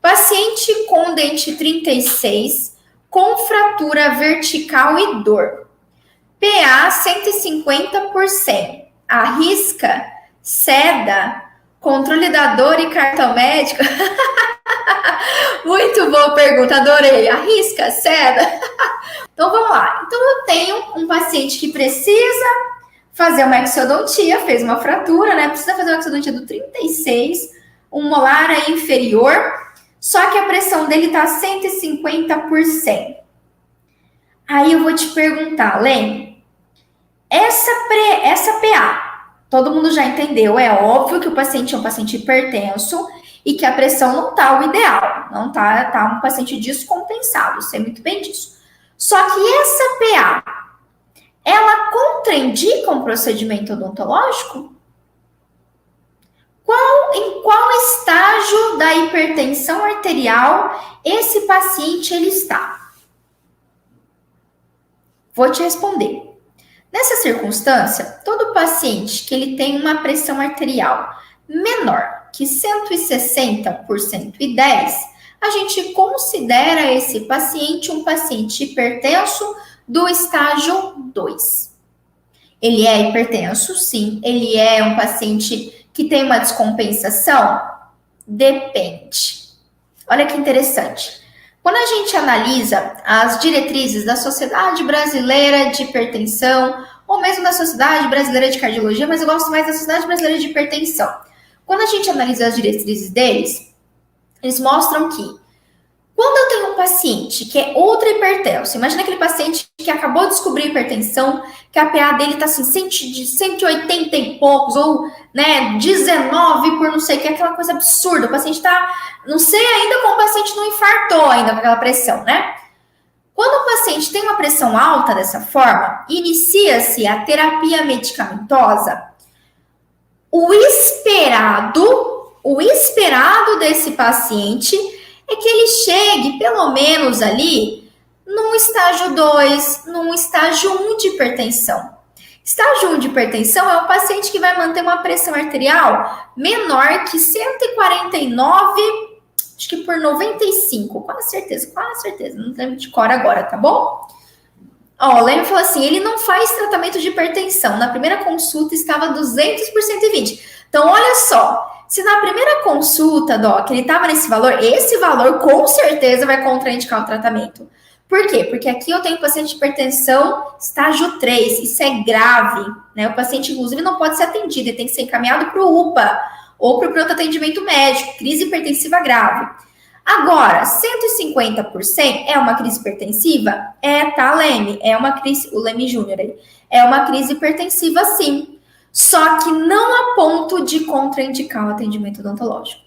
Paciente com dente 36, com fratura vertical e dor. PA 150%. Arrisca, seda, controle da dor e cartão médico. Muito boa pergunta, adorei. Arrisca, seda. Então vamos lá. Então eu tenho um paciente que precisa fazer uma exodontia, fez uma fratura, né? Precisa fazer uma exodontia do 36, um molar aí inferior, só que a pressão dele tá 150%. Aí eu vou te perguntar, Lene, essa PA, todo mundo já entendeu, é óbvio que o paciente é um paciente hipertenso e que a pressão não tá o ideal, não tá um paciente descompensado, sei muito bem disso. Só que essa PA, ela contraindica um procedimento odontológico? Em qual estágio da hipertensão arterial esse paciente ele está? Vou te responder. Nessa circunstância, todo paciente que ele tem uma pressão arterial menor que 160 por 110, a gente considera esse paciente um paciente hipertenso do estágio 2. Ele é hipertenso, sim. Ele é um paciente que tem uma descompensação? Depende. Olha que interessante. Quando a gente analisa as diretrizes da Sociedade Brasileira de Hipertensão, ou mesmo da Sociedade Brasileira de Cardiologia, mas eu gosto mais da Sociedade Brasileira de Hipertensão. Quando a gente analisa as diretrizes deles, eles mostram que quando eu tenho um paciente que é ultra hipertenso, imagina aquele paciente que acabou de descobrir hipertensão, que a PA dele tá assim, 180 e poucos, ou 19 por não sei o que, aquela coisa absurda. O paciente tá, não sei ainda como o paciente não infartou ainda com aquela pressão, né? Quando o paciente tem uma pressão alta dessa forma, inicia-se a terapia medicamentosa. O esperado desse paciente é que ele chegue pelo menos ali num estágio 2, num estágio 1 de hipertensão. Estágio 1 de hipertensão é um paciente que vai manter uma pressão arterial menor que 149, acho que por 95, quase certeza, não lembro de cor agora, tá bom? Ó, o Leme falou assim, ele não faz tratamento de hipertensão, na primeira consulta estava 200 por 120. Então, olha só, se na primeira consulta, Doc, ele estava nesse valor, esse valor com certeza vai contraindicar o tratamento. Por quê? Porque aqui eu tenho paciente de hipertensão estágio 3, isso é grave, né? O paciente, inclusive, não pode ser atendido, ele tem que ser encaminhado para o UPA ou para o pronto atendimento médico, crise hipertensiva grave. Agora, 150% é uma crise hipertensiva? É, tá, Leme? É uma crise, o Leme Júnior aí. É uma crise hipertensiva, sim. Só que não a ponto de contraindicar o atendimento odontológico.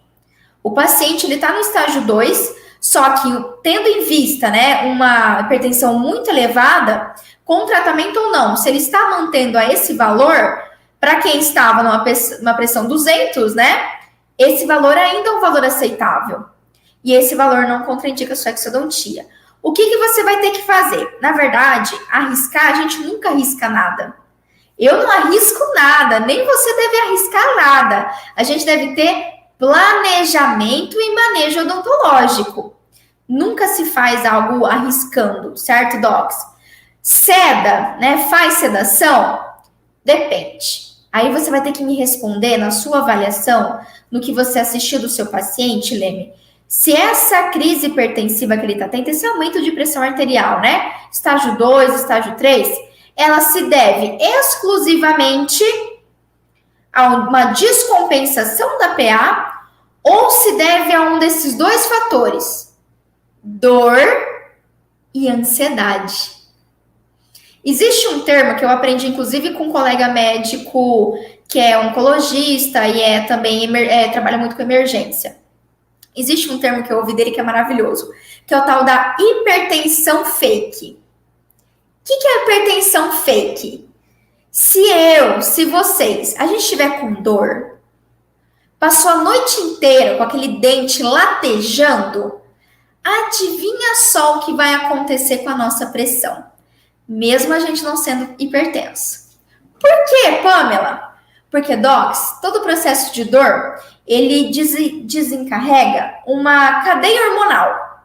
O paciente, ele tá no estágio 2, só que tendo em vista, né, uma hipertensão muito elevada, com tratamento ou não, se ele está mantendo a esse valor, para quem estava numa pressão 200, né, esse valor ainda é um valor aceitável. E esse valor não contraindica a sua exodontia. O que você vai ter que fazer? Na verdade, arriscar, a gente nunca arrisca nada. Eu não arrisco nada, nem você deve arriscar nada. A gente deve ter planejamento e manejo odontológico. Nunca se faz algo arriscando, certo, Docs? Seda, né? Faz sedação? Depende. Aí você vai ter que me responder na sua avaliação, no que você assistiu do seu paciente, Leme, se essa crise hipertensiva que ele está tendo, esse aumento de pressão arterial, né? Estágio 2, estágio 3, ela se deve exclusivamente a uma descompensação da PA ou se deve a um desses dois fatores, dor e ansiedade. Existe um termo que eu aprendi, inclusive, com um colega médico que é oncologista e também trabalha muito com emergência. Existe um termo que eu ouvi dele que é maravilhoso, que é o tal da hipertensão fake. O que é hipertensão fake? Se vocês, a gente estiver com dor, passou a noite inteira com aquele dente latejando, adivinha só o que vai acontecer com a nossa pressão, mesmo a gente não sendo hipertenso. Por quê, Pamela? Porque, Docs, todo o processo de dor, ele desencarrega uma cadeia hormonal,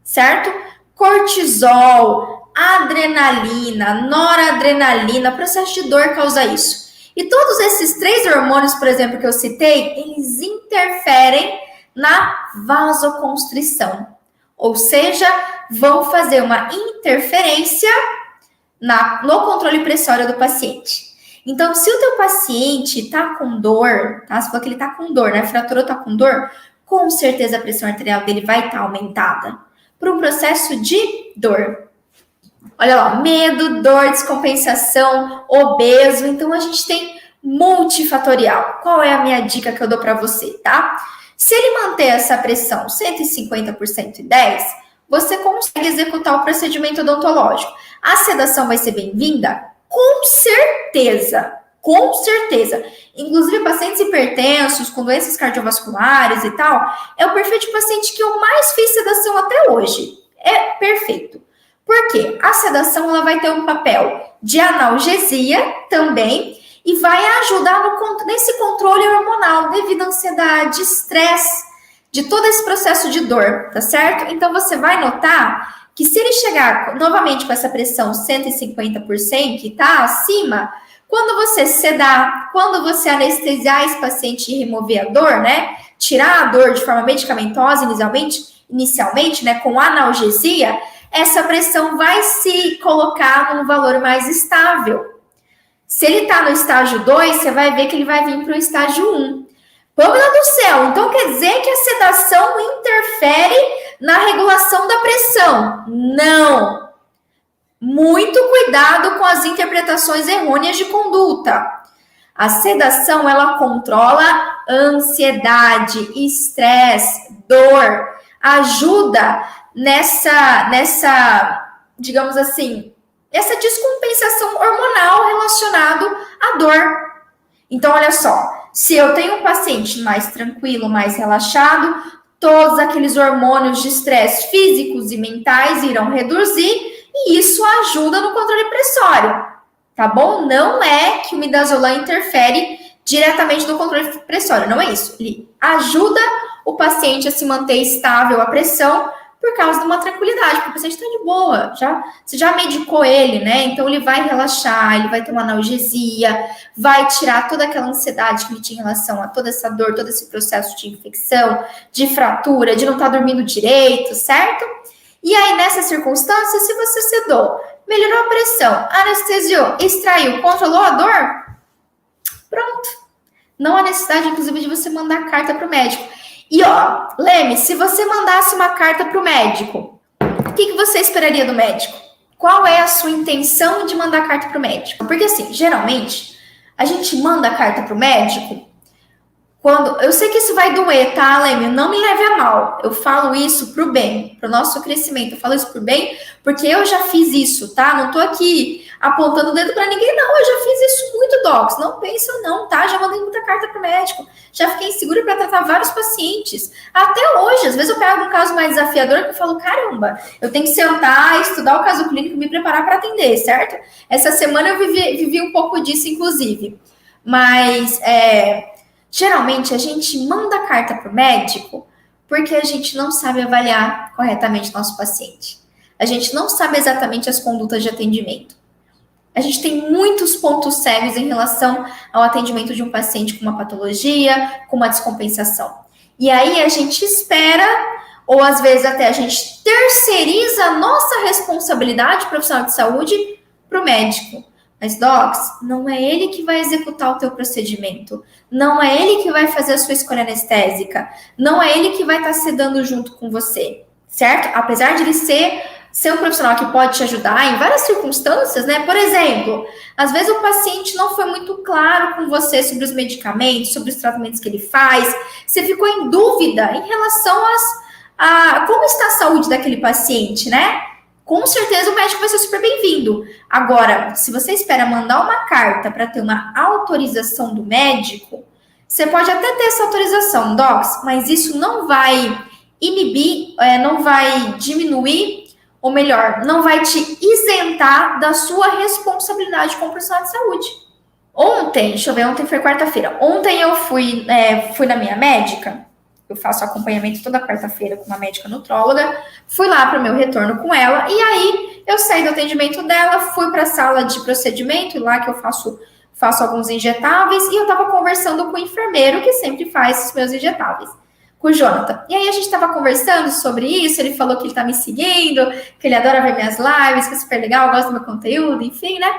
certo? Cortisol, adrenalina, noradrenalina, processo de dor causa isso. E todos esses 3 hormônios, por exemplo, que eu citei, eles interferem na vasoconstrição. Ou seja, vão fazer uma interferência no controle pressório do paciente. Então, se o teu paciente está com dor, tá? Você falou que ele está com dor, né? Fraturou, está com dor, com certeza a pressão arterial dele vai estar aumentada por um processo de dor. Olha lá, medo, dor, descompensação, obeso. Então, a gente tem multifatorial. Qual é a minha dica que eu dou para você, tá? Se ele manter essa pressão 150 por 110, você consegue executar o procedimento odontológico. A sedação vai ser bem-vinda? Com certeza, com certeza. Inclusive, pacientes hipertensos, com doenças cardiovasculares e tal, é o perfeito paciente que eu mais fiz sedação até hoje. É perfeito. Por quê? A sedação ela vai ter um papel de analgesia também e vai ajudar nesse controle hormonal devido à ansiedade, estresse, de todo esse processo de dor, tá certo? Então, você vai notar que se ele chegar novamente com essa pressão 150 por 100, que tá acima, quando você sedar, quando você anestesiar esse paciente e remover a dor, né? Tirar a dor de forma medicamentosa inicialmente, né? Com analgesia, essa pressão vai se colocar num valor mais estável. Se ele tá no estágio 2, você vai ver que ele vai vir para o estágio 1. Vamos lá do céu, então quer dizer que a sedação interfere na regulação da pressão? Não. Muito cuidado com as interpretações errôneas de conduta. A sedação, ela controla ansiedade, estresse, dor, ajuda nessa, digamos assim, essa descompensação hormonal relacionada à dor. Então, olha só, se eu tenho um paciente mais tranquilo, mais relaxado, todos aqueles hormônios de estresse físicos e mentais irão reduzir e isso ajuda no controle pressório, tá bom? Não é que o midazolam interfere diretamente no controle pressório, não é isso. Ele ajuda o paciente a se manter estável a pressão por causa de uma tranquilidade, porque o paciente está de boa, você já medicou ele, né? Então ele vai relaxar, ele vai ter uma analgesia, vai tirar toda aquela ansiedade que ele tinha em relação a toda essa dor, todo esse processo de infecção, de fratura, de não estar dormindo direito, certo? E aí, nessa circunstância, se você sedou, melhorou a pressão, anestesiou, extraiu, controlou a dor, pronto. Não há necessidade, inclusive, de você mandar carta para o médico. E ó, Leme, se você mandasse uma carta para o médico, o que você esperaria do médico? Qual é a sua intenção de mandar carta para o médico? Porque assim, geralmente, a gente manda carta para o médico quando... Eu sei que isso vai doer, tá, Leme? Não me leve a mal. Eu falo isso pro bem, pro nosso crescimento. Eu falo isso pro bem porque eu já fiz isso, tá? Não tô aqui apontando o dedo para ninguém, não. Eu já fiz isso muito, docs. Não pensam não, tá? Já mandei muita carta pro médico. Já fiquei insegura para tratar vários pacientes. Até hoje, às vezes eu pego um caso mais desafiador que eu falo, caramba, eu tenho que sentar, estudar o caso clínico e me preparar para atender, certo? Essa semana eu vivi um pouco disso, inclusive. Mas, geralmente, a gente manda carta para o médico porque a gente não sabe avaliar corretamente o nosso paciente. A gente não sabe exatamente as condutas de atendimento. A gente tem muitos pontos cegos em relação ao atendimento de um paciente com uma patologia, com uma descompensação. E aí a gente espera, ou às vezes até a gente terceiriza a nossa responsabilidade profissional de saúde para o médico. Mas, docs, não é ele que vai executar o teu procedimento. Não é ele que vai fazer a sua escolha anestésica. Não é ele que vai estar sedando junto com você, certo? Apesar de ele ser um profissional que pode te ajudar em várias circunstâncias, né? Por exemplo, às vezes o paciente não foi muito claro com você sobre os medicamentos, sobre os tratamentos que ele faz. Você ficou em dúvida em relação a como está a saúde daquele paciente, né? Com certeza o médico vai ser super bem-vindo. Agora, se você espera mandar uma carta para ter uma autorização do médico, você pode até ter essa autorização, docs, mas isso não vai inibir, não vai diminuir, ou melhor, não vai te isentar da sua responsabilidade como profissional de saúde. Ontem, deixa eu ver, ontem foi quarta-feira. Ontem eu fui na minha médica. Eu faço acompanhamento toda quarta-feira com uma médica nutróloga. Fui lá para o meu retorno com ela. E aí, eu saí do atendimento dela, fui para a sala de procedimento, lá que eu faço alguns injetáveis. E eu estava conversando com o enfermeiro, que sempre faz os meus injetáveis, com o Jonathan. E aí, a gente estava conversando sobre isso. Ele falou que ele está me seguindo, que ele adora ver minhas lives, que é super legal, gosta do meu conteúdo, enfim, né?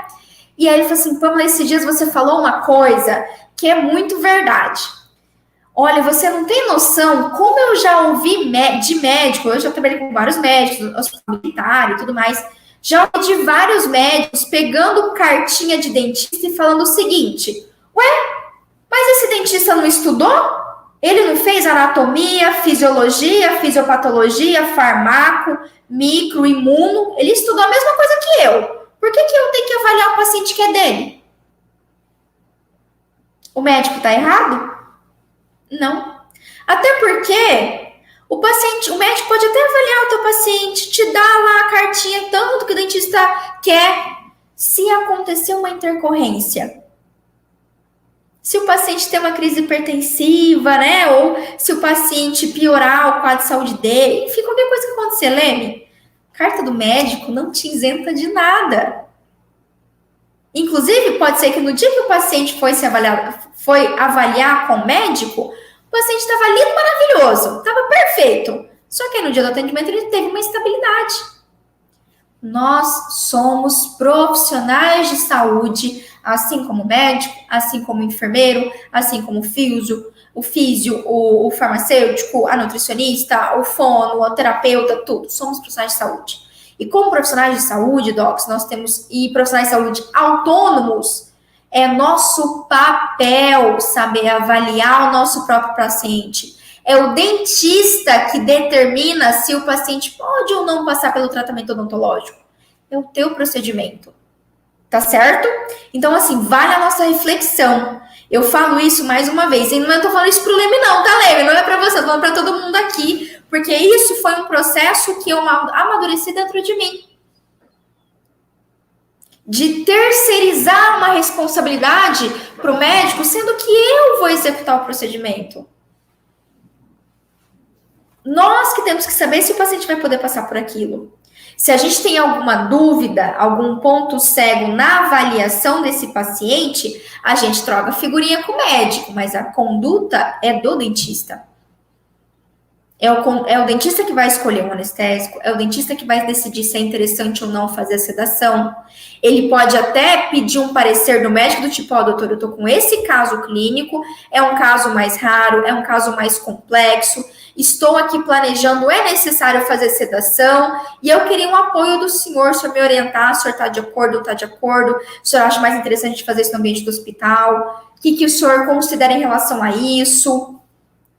E aí ele falou assim, Pamela, esses dias você falou uma coisa que é muito verdade. Olha, você não tem noção como eu já ouvi de médico, eu já trabalhei com vários médicos, hospital militar e tudo mais, já ouvi de vários médicos pegando cartinha de dentista e falando o seguinte, ué, mas esse dentista não estudou? Ele não fez anatomia, fisiologia, fisiopatologia, farmaco, micro, imuno, ele estudou a mesma coisa que eu. Por que eu tenho que avaliar o paciente que é dele? O médico está errado? Não. Até porque o médico pode até avaliar o teu paciente, te dar lá a cartinha, tanto que o dentista quer. Se acontecer uma intercorrência, se o paciente tem uma crise hipertensiva, né? Ou se o paciente piorar o quadro de saúde dele, enfim, qualquer coisa que acontecer, Leme, carta do médico não te isenta de nada. Inclusive, pode ser que no dia que o paciente foi avaliar com o médico, o paciente estava lindo, maravilhoso, estava perfeito. Só que no dia do atendimento ele teve uma instabilidade. Nós somos profissionais de saúde, assim como médico, assim como enfermeiro, assim como o físio, o farmacêutico, a nutricionista, o fono, o terapeuta, tudo. Somos profissionais de saúde. E como profissionais de saúde, docs, nós temos, e profissionais de saúde autônomos, é nosso papel saber avaliar o nosso próprio paciente. É o dentista que determina se o paciente pode ou não passar pelo tratamento odontológico. É o teu procedimento. Tá certo? Então, assim, vale a nossa reflexão. Eu falo isso mais uma vez. E não eu tô falando isso pro Leme, não, tá, Leme? Não é pra você, eu tô falando pra todo mundo aqui. Porque isso foi um processo que eu amadureci dentro de mim. De terceirizar uma responsabilidade pro médico, sendo que eu vou executar o procedimento. Nós que temos que saber se o paciente vai poder passar por aquilo. Se a gente tem alguma dúvida, algum ponto cego na avaliação desse paciente, a gente troca figurinha com o médico, mas a conduta é do dentista. É o dentista que vai escolher um anestésico, é o dentista que vai decidir se é interessante ou não fazer a sedação. Ele pode até pedir um parecer do médico do tipo, doutor, eu tô com esse caso clínico, é um caso mais raro, é um caso mais complexo, estou aqui planejando, é necessário fazer sedação, e eu queria um apoio do senhor, o senhor me orientar, o senhor está de acordo ou está de acordo, o senhor acha mais interessante fazer isso no ambiente do hospital, o que o senhor considera em relação a isso?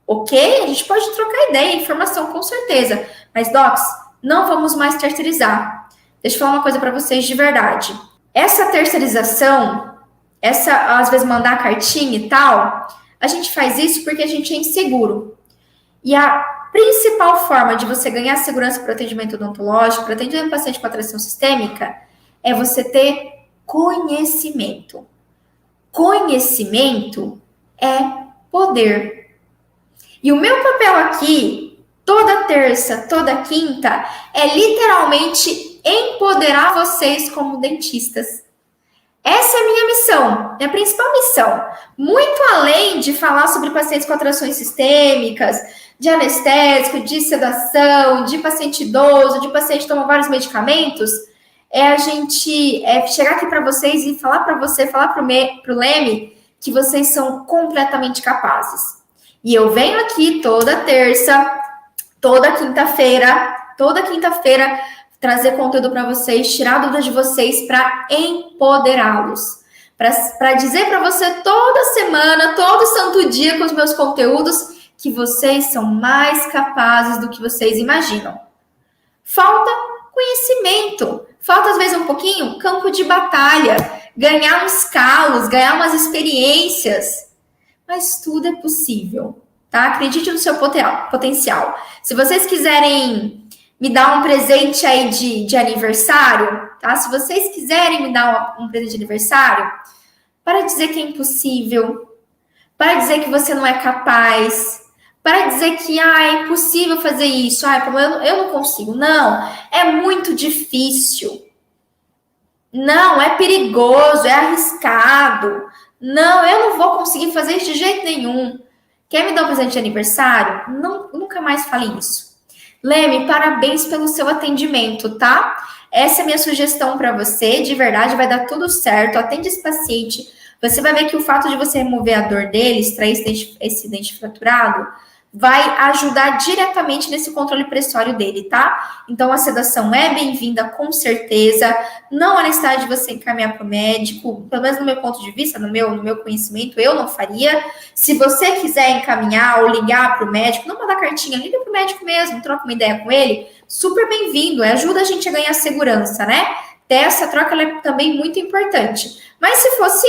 Ok? A gente pode trocar ideia, informação, com certeza. Mas, docs, não vamos mais terceirizar. Deixa eu falar uma coisa para vocês de verdade. Essa terceirização, às vezes, mandar cartinha e tal, a gente faz isso porque a gente é inseguro. E a principal forma de você ganhar segurança para o atendimento odontológico, para atendimento do paciente com atração sistêmica, é você ter conhecimento. Conhecimento é poder. E o meu papel aqui, toda terça, toda quinta, é literalmente empoderar vocês como dentistas. Essa é a minha missão, minha principal missão. Muito além de falar sobre pacientes com atrações sistêmicas, de anestésico, de sedação, de paciente idoso, de paciente que toma vários medicamentos, a gente chegar aqui para vocês e falar para você, falar para o Leme, que vocês são completamente capazes. E eu venho aqui toda terça, toda quinta-feira, trazer conteúdo para vocês, tirar dúvidas de vocês para empoderá-los. Para dizer para você toda semana, todo santo dia com os meus conteúdos, que vocês são mais capazes do que vocês imaginam. Falta conhecimento, falta às vezes um pouquinho campo de batalha, ganhar uns calos, ganhar umas experiências. Mas tudo é possível, tá? Acredite no seu potencial. Se vocês quiserem me dar um presente aí de aniversário, tá? Se vocês quiserem me dar um presente de aniversário, para dizer que é impossível, para dizer que você não é capaz, para dizer que é impossível fazer isso, eu não consigo. Não, é muito difícil. Não, é perigoso, é arriscado. Não, eu não vou conseguir fazer isso de jeito nenhum. Quer me dar um presente de aniversário? Não, nunca mais fale isso. Leme, parabéns pelo seu atendimento, tá? Essa é a minha sugestão para você. De verdade, vai dar tudo certo. Atende esse paciente. Você vai ver que o fato de você remover a dor dele, extrair esse dente fraturado, vai ajudar diretamente nesse controle pressório dele, tá? Então, a sedação é bem-vinda, com certeza. Não há necessidade de você encaminhar para o médico, pelo menos no meu ponto de vista, no meu conhecimento, eu não faria. Se você quiser encaminhar ou ligar para o médico, não mandar cartinha, liga para o médico mesmo, troca uma ideia com ele, super bem-vindo, ajuda a gente a ganhar segurança, né? Essa troca ela é também muito importante. Mas se fosse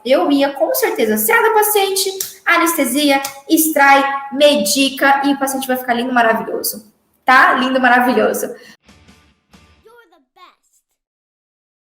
eu ia com certeza seda o paciente, anestesia, extrai, medica e o paciente vai ficar lindo, maravilhoso. Tá? Lindo, maravilhoso.